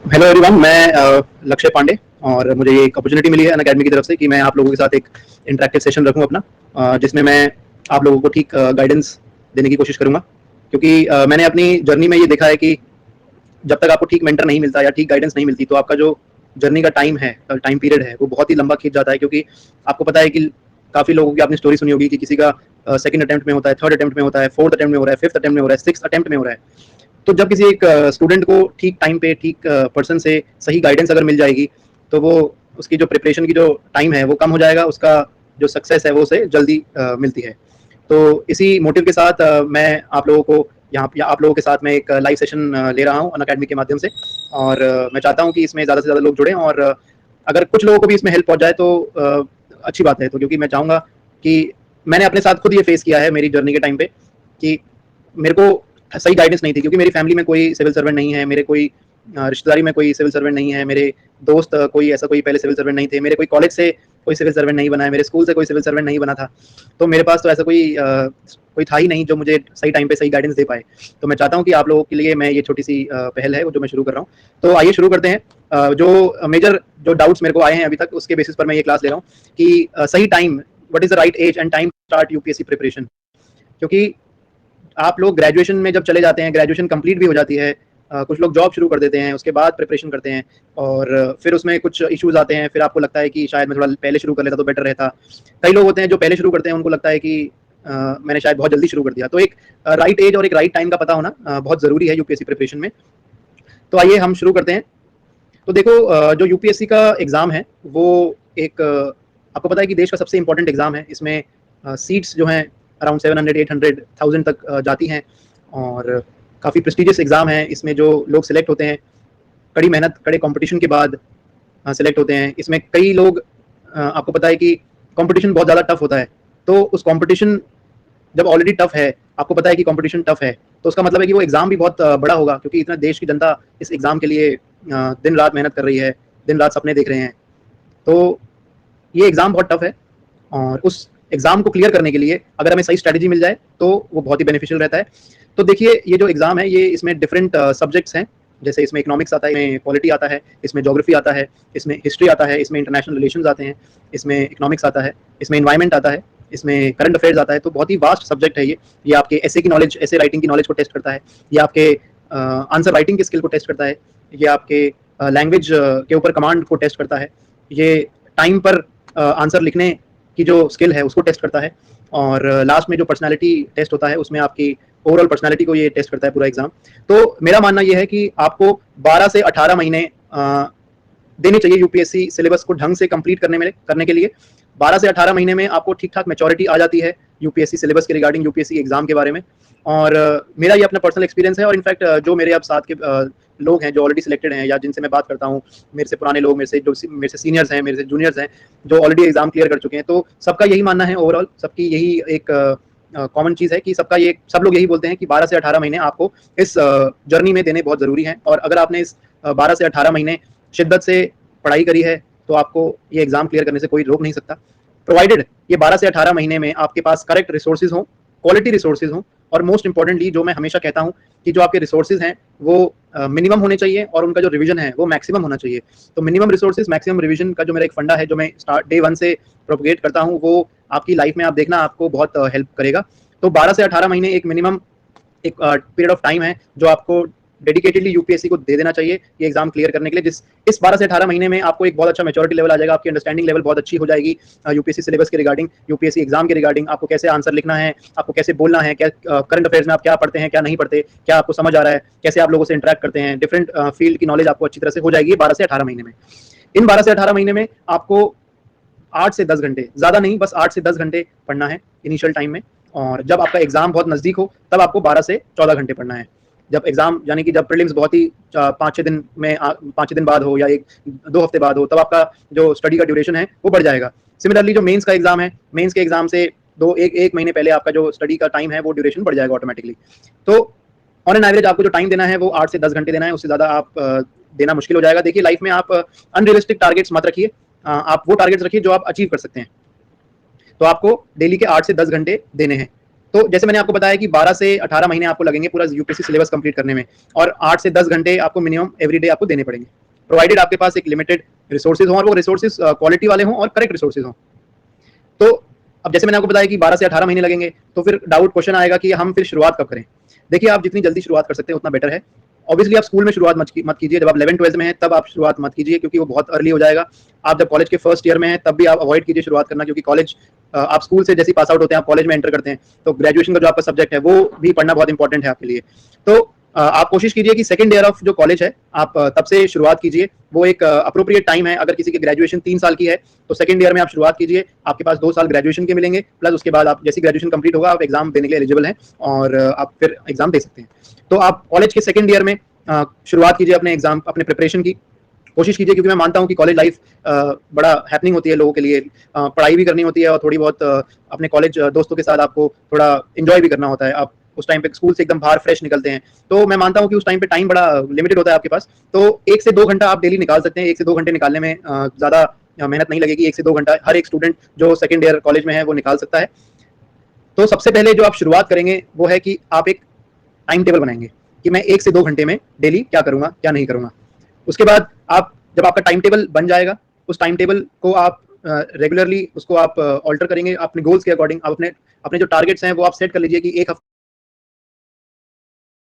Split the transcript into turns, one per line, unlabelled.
Hello everyone, मैं लक्ष्य पांडे और मुझे ये एक अपॉर्चुनिटी मिली है अनअकैडमी की तरफ से कि मैं आप लोगों के साथ एक इंटरेक्टिव सेशन रखूं अपना, जिसमें मैं आप लोगों को ठीक गाइडेंस देने की कोशिश करूंगा। क्योंकि मैंने अपनी जर्नी में ये देखा है कि जब तक आपको ठीक मेंटर नहीं मिलता या ठीक गाइडेंस नहीं मिलती तो आपका जो जर्नी का टाइम पीरियड है वो बहुत ही लंबा खींच जाता है। क्योंकि आपको पता है कि काफ़ी लोगों की आपने स्टोरी सुनी होगी कि किसी का सेकंड अटेम्प्ट में होता है, थर्ड अटेम्प्ट में होता है, फोर्थ अटेम्प्ट में हो रहा है, फिफ्थ अटेम्प्ट में हो रहा है, सिक्स्थ अटेम्प्ट में हो रहा है। तो जब किसी एक स्टूडेंट को ठीक टाइम पे ठीक पर्सन से सही गाइडेंस अगर मिल जाएगी तो वो उसकी जो प्रिपरेशन की जो टाइम है वो कम हो जाएगा, उसका जो सक्सेस है वो उसे जल्दी मिलती है। तो इसी मोटिव के साथ मैं आप लोगों को यहाँ आप लोगों के साथ में एक लाइव सेशन ले रहा हूँ अनअकैडमी के माध्यम से। और मैं चाहता हूँ कि इसमें ज़्यादा से ज़्यादा लोग जुड़ें और अगर कुछ लोगों को भी इसमें हेल्प पहुँच जाए तो अच्छी बात है। तो क्योंकि मैं चाहूँगा कि मैंने अपने साथ खुद ये फेस किया है मेरी जर्नी के टाइम पे कि मेरे को सही गाइडेंस नहीं थी। क्योंकि मेरी फैमिली में कोई सिविल सर्वेंट नहीं है, मेरे कोई रिश्तेदारी में कोई सिविल सर्वेंट नहीं है, मेरे दोस्त कोई ऐसा कोई पहले सिविल सर्वेंट नहीं थे, मेरे कोई कॉलेज से कोई सिविल सर्वेंट नहीं बना है, मेरे स्कूल से कोई सिविल सर्वेंट नहीं बना था। तो मेरे पास तो ऐसा कोई था ही नहीं जो मुझे सही टाइम पे सही गाइडेंस दे पाए। तो मैं चाहता हूँ कि आप लोगों के लिए मैं ये छोटी सी पहल है वो जो मैं शुरू कर रहा हूँ। तो आइए शुरू करते हैं। जो मेजर जो डाउट्स मेरे को आए हैं अभी तक उसके बेसिस पर मैं ये क्लास ले रहा हूँ कि सही time, what is the right age and time start UPSC preparation. क्योंकि आप लोग ग्रेजुएशन में जब चले जाते हैं, ग्रेजुएशन कंप्लीट भी हो जाती है, कुछ लोग जॉब शुरू कर देते हैं, उसके बाद प्रिपरेशन करते हैं और फिर उसमें कुछ इश्यूज आते हैं, फिर आपको लगता है कि शायद मैं थोड़ा पहले शुरू कर लेता तो बेटर रहता। कई लोग होते हैं जो पहले शुरू करते हैं, उनको लगता है कि मैंने शायद बहुत जल्दी शुरू कर दिया। तो एक राइट एज और एक राइट टाइम का पता होना बहुत ज़रूरी है यूपीएससी प्रिपरेशन में। तो आइए हम शुरू करते हैं। तो देखो, जो यूपीएससी का एग्ज़ाम है वो एक आपको पता है कि देश का सबसे इंपॉर्टेंट एग्ज़ाम है। इसमें सीट्स जो हैं अराउंड 700 800 1000 तक जाती हैं और काफ़ी प्रेस्टिजियस एग्ज़ाम है। इसमें जो लोग सिलेक्ट होते हैं कड़ी मेहनत कड़े कंपटीशन के बाद सिलेक्ट होते हैं। इसमें कई लोग आपको पता है कि कंपटीशन बहुत ज़्यादा टफ होता है। तो उस कंपटीशन जब ऑलरेडी टफ है, आपको पता है कि कंपटीशन टफ है, तो उसका मतलब है कि वो एग्ज़ाम भी बहुत बड़ा होगा। क्योंकि इतना देश की जनता इस एग्ज़ाम के लिए दिन रात मेहनत कर रही है, दिन रात सपने देख रहे हैं। तो ये एग्ज़ाम बहुत टफ है और उस एग्ज़ाम को क्लियर करने के लिए अगर हमें सही स्ट्रैटेजी मिल जाए तो वो बहुत ही बेनिफिशियल रहता है। तो देखिए, ये जो एग्ज़ाम है ये इसमें डिफरेंट सब्जेक्ट्स हैं। जैसे इसमें इकोनॉमिक्स आता है, इसमें पॉलिटी आता है, इसमें ज्योग्राफी आता है, इसमें हिस्ट्री आता है, इसमें इंटरनेशनल रिलेशंस आते हैं, इसमें इकोनॉमिक्स आता है, इसमें एनवायरनमेंट आता है, इसमें करंट अफेयर्स आता है। तो बहुत ही वास्ट सब्जेक्ट है ये आपके एसे की नॉलेज, एसे राइटिंग की नॉलेज को टेस्ट करता है, ये आपके आंसर राइटिंग की स्किल को टेस्ट करता है, ये आपके लैंग्वेज के ऊपर कमांड को टेस्ट करता है, ये टाइम पर आंसर लिखने की जो स्किल है उसको टेस्ट करता है और लास्ट में जो पर्सनालिटी टेस्ट होता है उसमें आपकी ओवरऑल पर्सनालिटी को ये टेस्ट करता है पूरा एग्जाम। तो मेरा मानना ये है कि आपको 12 से 18 महीने देने चाहिए यूपीएससी सिलेबस को ढंग से कंप्लीट करने के लिए। 12 से 18 महीने में आपको ठीक ठाक मैच्योरिटी आ जाती है यूपीएससी सिलेबस के रिगार्डिंग, यूपीएससी एग्जाम के बारे में। और मेरा ये अपना पर्सनल एक्सपीरियंस है और इनफैक्ट जो मेरे अब साथ के लोग हैं जो ऑलरेडी सिलेक्टेड हैं या जिनसे मैं बात करता हूँ, मेरे से पुराने लोग, मेरे से सीनियर्स हैं, मेरे से जूनियर्स हैं जो ऑलरेडी एग्जाम क्लियर कर चुके हैं, तो सबका यही मानना है, ओवरऑल सबकी यही एक कॉमन चीज़ है कि सब लोग यही बोलते हैं कि 12 से 18 महीने आपको इस जर्नी में देने बहुत ज़रूरी हैं। और अगर आपने इस 12 से 18 महीने शिद्दत से पढ़ाई करी है तो आपको ये एग्ज़ाम क्लियर करने से कोई रोक नहीं सकता, प्रोवाइडेड ये 12 से 18 महीने में आपके पास करेक्ट रिसोर्सेज हों, क्वालिटी रिसोर्सेज हों और मोस्ट इंपॉर्टेंटली जो मैं हमेशा कहता हूँ कि जो आपके रिसोर्सेज हैं वो मिनिमम होने चाहिए और उनका जो रिवीजन है वो मैक्सिमम होना चाहिए। तो मिनिमम रिसोर्सेज मैक्सिमम रिवीजन का जो मेरा एक फंडा है जो मैं स्टार्ट डे 1 से प्रोपगेट करता हूँ वो आपकी लाइफ में आप देखना आपको बहुत हेल्प करेगा। तो 12 से 18 महीने एक मिनिमम एक पीरियड ऑफ टाइम है जो आपको डेडिकेटेडली यूपीएससी को दे देना चाहिए ये एग्जाम क्लियर करने के लिए। इस 12 से 18 महीने में आपको एक बहुत अच्छा मैच्योरिटी लेवल आ जाएगा, आपकी अंडरस्टैंडिंग लेवल बहुत अच्छी हो जाएगी यूपीएससी सिलेबस के रिगार्डिंग, यूपीएससी एग्जाम के रिगार्डिंग, आपको कैसे आंसर लिखना है, आपको कैसे बोलना है, क्या करंट अफेयर्स में आप क्या पढ़ते हैं क्या नहीं पढ़ते, क्या आपको समझ आ रहा है, कैसे आप लोगों से इंटरेक्ट करते हैं, डिफरेंट फील्ड की नॉलेज आपको अच्छी तरह से हो जाएगी 12 से 18 महीने में। इन 12 से 18 महीने में आपको 8 से 10 घंटे, ज़्यादा नहीं, बस 8 से 10 घंटे पढ़ना है इनिशियल टाइम में। और जब आपका एग्जाम बहुत नज़दीक हो तब आपको 12 से 14 घंटे पढ़ना है। जब एग्जाम यानी कि जब प्रीलिम्स बहुत ही 5-6 दिन में 5 दिन बाद हो या 1-2 हफ्ते बाद हो तब आपका जो स्टडी का ड्यूरेशन है वो बढ़ जाएगा। सिमिलरली जो मेंस का एग्जाम है, मेंस के एग्जाम से एक महीने पहले आपका जो स्टडी का टाइम है वो ड्यूरेशन बढ़ जाएगा ऑटोमेटिकली। तो ऑन एन एवरेज आपको जो टाइम देना है वो 8 से 10 घंटे देना है, उससे ज़्यादा आप देना मुश्किल हो जाएगा। देखिए, लाइफ में आप अनरियलिस्टिक टारगेट्स मत रखिए, आप वो टारगेट्स रखिए जो आप अचीव कर सकते हैं। तो आपको डेली के 8 से 10 घंटे देने हैं। तो जैसे मैंने आपको बताया कि 12 से 18 महीने आपको लगेंगे पूरा यूपीएससी सिलेबस कंप्लीट करने में, और 8 से 10 घंटे आपको मिनिमम एवरी डे आपको देने पड़ेंगे, प्रोवाइडेड आपके पास एक लिमिटेड रिसोर्सेज हों और वो रिसोर्सेज क्वालिटी वाले हों और करेक्ट रिसोर्सेज हों। तो अब जैसे मैंने आपको बताया कि 12 से 18 महीने लगेंगे, तो फिर डाउट क्वेश्चन आएगा कि हम फिर शुरुआत कब करें। देखिए, आप जितनी जल्दी शुरुआत कर सकते हैं उतना बेटर है। ऑब्वियसली आप स्कूल में शुरुआत मत कीजिए, जब आप 11th-12th में हैं तब आप शुरुआत मत कीजिए, क्योंकि वो बहुत अर्ली हो जाएगा। आप जब कॉलेज के फर्स्ट ईयर में हैं तब भी आप अवॉइड कीजिए शुरुआत करना, क्योंकि कॉलेज आप स्कूल से जैसे पास आउट होते हैं आप कॉलेज में एंटर करते हैं, तो ग्रेजुएशन का जो आपका सब्जेक्ट है वो भी पढ़ना बहुत इंपॉर्टेंट है आपके लिए। तो आप कोशिश कीजिए कि सेकंड ईयर ऑफ जो कॉलेज है आप तब से शुरुआत कीजिए, वो एक अप्रोप्रिएट टाइम है। अगर किसी की ग्रेजुएशन 3 साल की है तो सेकंड ईयर में आप शुरुआत कीजिए, आपके पास 2 साल ग्रेजुएशन के मिलेंगे, प्लस उसके बाद आप जैसी ग्रेजुएशन कंप्लीट होगा आप एग्जाम देने के लिए एलिजिबल हैं और आप फिर एग्जाम दे सकते हैं। तो आप कॉलेज के सेकंड ईयर में शुरुआत कीजिए अपने एग्जाम अपने प्रिपरेशन की, कोशिश कीजिए, क्योंकि मैं मानता हूँ कि कॉलेज लाइफ बड़ा हैपनिंग होती है लोगों के लिए, पढ़ाई भी करनी होती है और थोड़ी बहुत अपने कॉलेज दोस्तों के साथ आपको थोड़ा एंजॉय भी करना होता है। आप उस टाइम पे स्कूल से एकदम बाहर फ्रेश निकलते हैं, तो मैं मानता हूँ कि उस टाइम पे टाइम बड़ा लिमिटेड होता है आपके पास, तो 1 से 2 घंटा आप डेली निकाल सकते हैं। 1 से 2 घंटे निकालने में ज़्यादा मेहनत नहीं लगेगी। 1 से 2 घंटा हर एक स्टूडेंट जो सेकंड ईयर कॉलेज में है वो निकाल सकता है। तो सबसे पहले जो आप शुरुआत करेंगे वो है कि आप एक टाइम टेबल बनाएंगे कि मैं 1 से 2 घंटे में डेली क्या करूंगा क्या नहीं करूंगा। उसके बाद आप जब आपका टाइम टेबल बन जाएगा, उस टाइम टेबल को आप रेगुलरली उसको आप ऑल्टर करेंगे अपने गोल्स के अकॉर्डिंग। आप अपने अपने जो टारगेट्स हैं वो आप सेट कर लीजिए कि एक हफ्ते